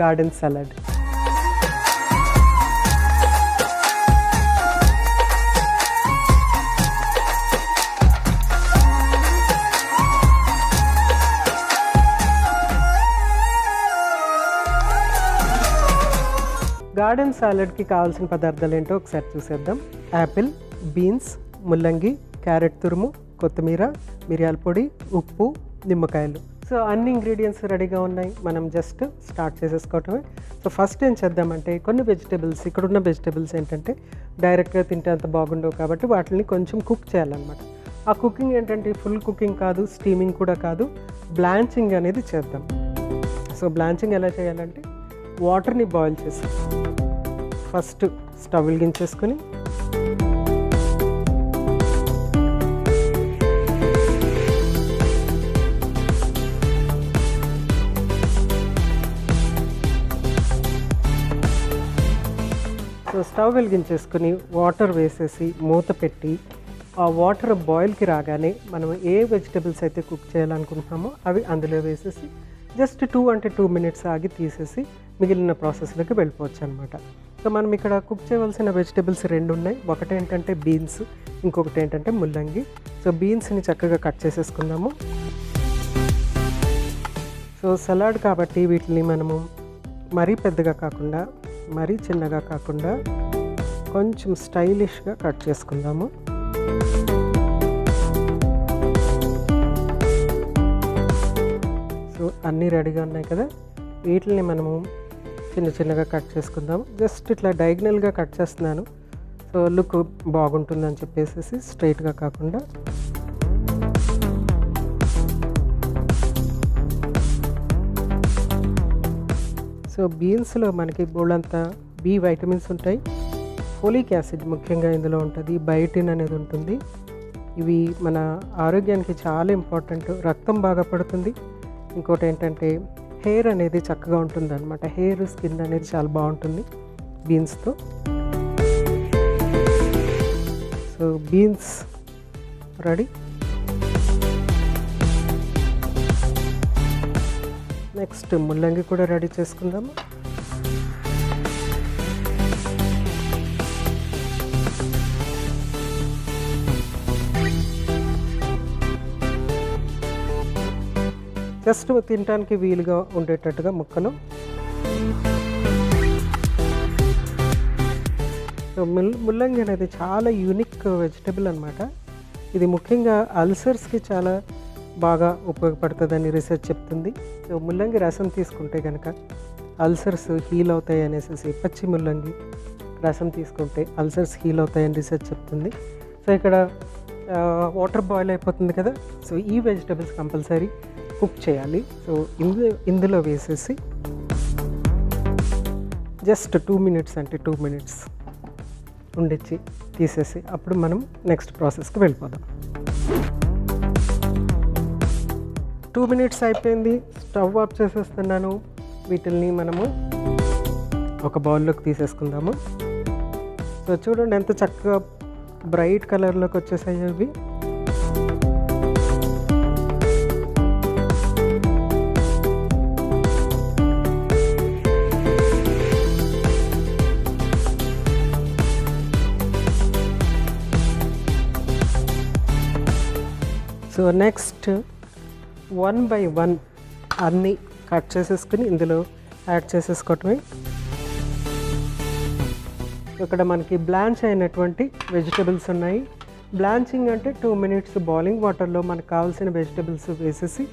Garden salad. Garden సాలడ్కి కావాల్సిన పదార్థాలు ఏంటో ఒకసారి చూసేద్దాం. యాపిల్, బీన్స్, ముల్లంగి, క్యారెట్ తురుము, కొత్తిమీర, మిరియాల పొడి, ఉప్పు, నిమ్మకాయలు. సో అన్ని ఇంగ్రీడియంట్స్ రెడీగా ఉన్నాయి. మనం జస్ట్ స్టార్ట్ చేసేసుకోవటమే. సో ఫస్ట్ ఏం చేద్దామంటే కొన్ని వెజిటేబుల్స్, ఇక్కడున్న వెజిటేబుల్స్ ఏంటంటే డైరెక్ట్గా తింటే అంత బాగుండవు కాబట్టి వాటిని కొంచెం కుక్ చేయాలన్నమాట. ఆ కుకింగ్ ఏంటంటే ఫుల్ కుకింగ్ కాదు, స్టీమింగ్ కూడా కాదు, బ్లాంచింగ్ అనేది చేద్దాం. సో బ్లాంచింగ్ ఎలా చేయాలంటే వాటర్ని బాయిల్ చేసి ఫస్ట్ స్టవ్ వెలిగించేసుకొని సో స్టవ్ వెలిగించేసుకొని వాటర్ వేసేసి మూత పెట్టి ఆ వాటర్ బాయిల్కి రాగానే మనం ఏ వెజిటేబుల్స్ అయితే కుక్ చేయాలనుకుంటున్నామో అవి అందులో వేసేసి జస్ట్ 2 minutes ఆగి తీసేసి మిగిలిన ప్రాసెస్లోకి వెళ్ళిపోవచ్చు అనమాట. సో మనం ఇక్కడ కుక్ చేయవలసిన వెజిటేబుల్స్ 2 ఉన్నాయి. ఒకటి ఏంటంటే బీన్స్, ఇంకొకటి ఏంటంటే ముల్లంగి. సో బీన్స్ని చక్కగా కట్ చేసేసుకుందాము. సో సలాడ్ కాబట్టి వీటిని మనము మరీ పెద్దగా కాకుండా మరీ చిన్నగా కాకుండా కొంచెం స్టైలిష్గా కట్ చేసుకుందాము. సో అన్నీ రెడీగా ఉన్నాయి కదా, వీటిని మనము చిన్న చిన్నగా కట్ చేసుకుందాము. జస్ట్ ఇట్లా డయాగ్నల్గా కట్ చేస్తున్నాను. సో లుక్ బాగుంటుందని చెప్పేసి స్ట్రైట్గా కాకుండా. సో బీన్స్లో మనకి బోళ్ళంతా బి వైటమిన్స్ ఉంటాయి, ఫోలిక్ యాసిడ్ ముఖ్యంగా ఇందులో ఉంటుంది, బయోటిన్ అనేది ఉంటుంది. ఇవి మన ఆరోగ్యానికి చాలా ఇంపార్టెంట్. రక్తం బాగా పడుతుంది. ఇంకోటి ఏంటంటే హెయిర్ అనేది చక్కగా ఉంటుంది అనమాట. హెయిర్, స్కిన్ అనేది చాలా బాగుంటుంది బీన్స్తో. So beans ready. నెక్స్ట్ ముల్లంగి కూడా రెడీ చేసుకుందాము. జస్ట్ తినడానికి వీలుగా ఉండేటట్టుగా ముక్కలు. సో ముల్లంగి అనేది చాలా యూనిక్ వెజిటబుల్ అనమాట. ఇది ముఖ్యంగా అల్సర్స్కి చాలా బాగా ఉపయోగపడుతుందని రీసెర్చ్ చెప్తుంది. సో ముల్లంగి రసం తీసుకుంటే కనుక అల్సర్స్ హీల్ అవుతాయి అనేసి, పచ్చి ముల్లంగి రసం తీసుకుంటే అల్సర్స్ హీల్ అవుతాయని రీసెర్చ్ చెప్తుంది. సో ఇక్కడ వాటర్ బాయిల్ అయిపోతుంది కదా, సో ఈ వెజిటబుల్స్ కంపల్సరీ కుక్ చేయాలి. సో ఇందులో వేసేసి జస్ట్ 2 minutes అంటే 2 minutes ఉండిచ్చి తీసేసి అప్పుడు మనం నెక్స్ట్ ప్రాసెస్కి వెళ్ళిపోదాం. 2 minutes అయిపోయింది. స్టవ్ ఆఫ్ చేసేస్తున్నాను. వీటిల్ని మనము ఒక బౌల్లోకి తీసేసుకుందాము. సో చూడండి ఎంత చక్కగా బ్రైట్ కలర్లోకి వచ్చేసాయి ఇవి. సో నెక్స్ట్ 1 by 1 అన్నీ కట్ చేసేసుకుని ఇందులో యాడ్ చేసేసుకోవటమే. ఇక్కడ మనకి బ్లాంచ్ అయినటువంటి వెజిటబుల్స్ ఉన్నాయి. బ్లాంచింగ్ అంటే 2 minutes బాయిలింగ్ వాటర్లో మనకు కావాల్సిన వెజిటబుల్స్ వేసేసి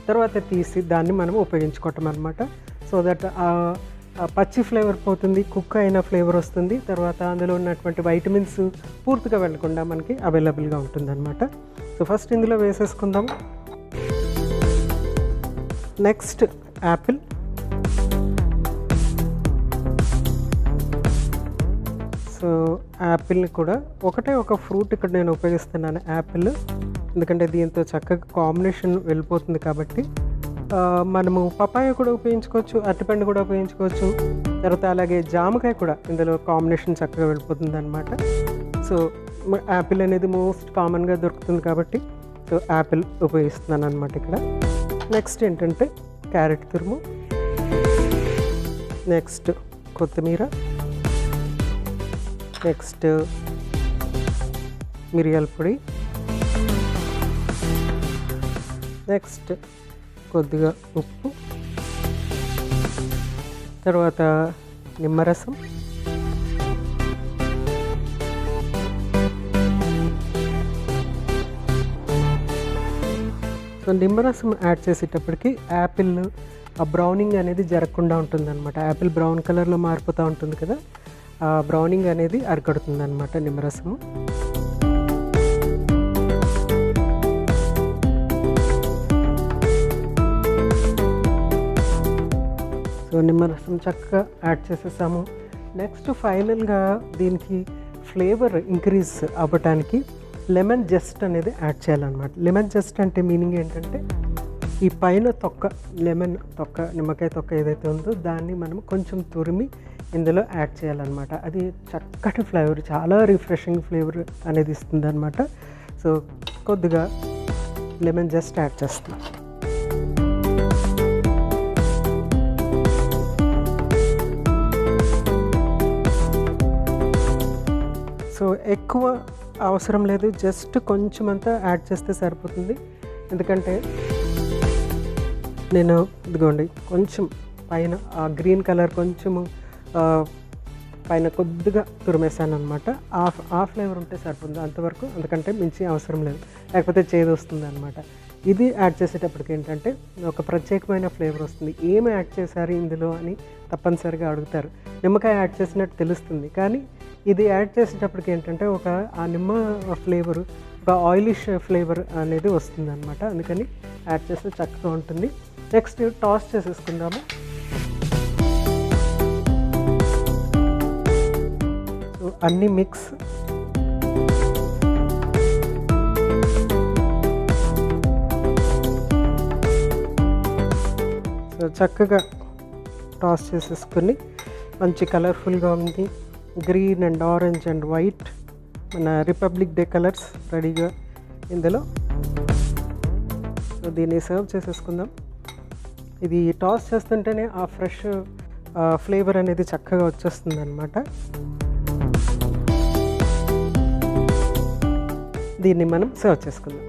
తర్వాత తీసి దాన్ని మనం ఉపయోగించుకోవటం అనమాట. సో దట్ పచ్చి ఫ్లేవర్ పోతుంది, కుక్ అయిన ఫ్లేవర్ వస్తుంది. తర్వాత అందులో ఉన్నటువంటి వైటమిన్స్ పూర్తిగా వెళ్లకుండా మనకి అవైలబుల్గా ఉంటుంది అనమాట. సో ఫస్ట్ ఇందులో వేసేసుకుందాం. Next Apple. సో యాపిల్ని కూడా ఒక ఫ్రూట్ ఇక్కడ నేను ఉపయోగిస్తున్నాను యాపిల్, ఎందుకంటే దీంతో చక్కగా కాంబినేషన్ వెళ్ళిపోతుంది కాబట్టి. మనము పపాయ కూడా ఉపయోగించుకోవచ్చు, అరటిపండు కూడా ఉపయోగించుకోవచ్చు. తర్వాత అలాగే జామకాయ కూడా ఇందులో కాంబినేషన్ చక్కగా వెళ్ళిపోతుంది అనమాట. సో యాపిల్ అనేది మోస్ట్ కామన్గా దొరుకుతుంది కాబట్టి సో యాపిల్ ఉపయోగిస్తున్నాను అనమాట ఇక్కడ. నెక్స్ట్ ఏంటంటే క్యారెట్ తురుము. నెక్స్ట్ కొత్తిమీర, నెక్స్ట్ మిరియాల పొడి, నెక్స్ట్ కొద్దిగా ఉప్పు, తర్వాత నిమ్మరసం, సో నిమ్మరసం యాడ్ చేసేటప్పటికి యాపిల్ ఆ బ్రౌనింగ్ అనేది జరగకుండా ఉంటుందన్నమాట. యాపిల్ బ్రౌన్ కలర్లో మారిపోతూ ఉంటుంది కదా, ఆ బ్రౌనింగ్ అనేది అరికడుతుందన్నమాట నిమ్మరసము. సో నిమ్మరసం చక్కగా యాడ్ చేసేసాము. నెక్స్ట్ ఫైనల్గా దీనికి ఫ్లేవర్ ఇంక్రీజ్ అవ్వటానికి లెమన్ జస్ట్ అనేది యాడ్ చేయాలన్నమాట. లెమన్ జస్ట్ అంటే మీనింగ్ ఏంటంటే ఈ పైన తొక్క, లెమన్ తొక్క, నిమ్మకాయ తొక్క ఏదైతే ఉందో దాన్ని మనం కొంచెం తురిమి ఇందులో యాడ్ చేయాలన్నమాట. అది చక్కటి ఫ్లేవర్, చాలా రిఫ్రెషింగ్ ఫ్లేవర్ అనేది ఇస్తుంది అనమాట. సో కొద్దిగా లెమన్ జస్ట్ యాడ్ చేస్తున్నాం. సో ఎక్కువ అవసరం లేదు, జస్ట్ కొంచెం అంతా యాడ్ చేస్తే సరిపోతుంది. ఎందుకంటే నేను ఇదిగోండి కొంచెం పైన ఆ గ్రీన్ కలర్ కొంచెము పైన కొద్దిగా తురిమేసాను అనమాట. ఆ ఫ్లేవర్ ఉంటే సరిపోతుంది అంతవరకు, అంతకంటే మించి అవసరం లేదు, లేకపోతే చేదు వస్తుంది అనమాట. ఇది యాడ్ చేసేటప్పటికి ఏంటంటే ఒక ప్రత్యేకమైన ఫ్లేవర్ వస్తుంది. ఏమి యాడ్ చేశారు ఇందులో అని తప్పనిసరిగా అడుగుతారు. నిమ్మకాయ యాడ్ చేసినట్టు తెలుస్తుంది, కానీ ఇది యాడ్ చేసేటప్పటికి ఏంటంటే ఒక ఆ నిమ్మ ఫ్లేవరు, ఒక ఆయిలిష్ ఫ్లేవర్ అనేది వస్తుంది అనమాట. అందుకని యాడ్ చేస్తే చక్కగా ఉంటుంది. నెక్స్ట్ టాస్ చేసేసుకుందాము. సో అన్నీ మిక్స్. సో చక్కగా టాస్ చేసేసుకొని మంచి కలర్ఫుల్గా ఉంది. Green and orange and white మన రిపబ్లిక్ డే కలర్స్ రెడీగా ఇందులో. సో దీన్ని సర్వ్ చేసేసుకుందాం. ఇది టాస్ చేస్తుంటేనే ఆ ఫ్రెష్ ఫ్లేవర్ అనేది చక్కగా వచ్చేస్తుంది అనమాట. దీన్ని మనం సర్వ్ చేసుకుందాం.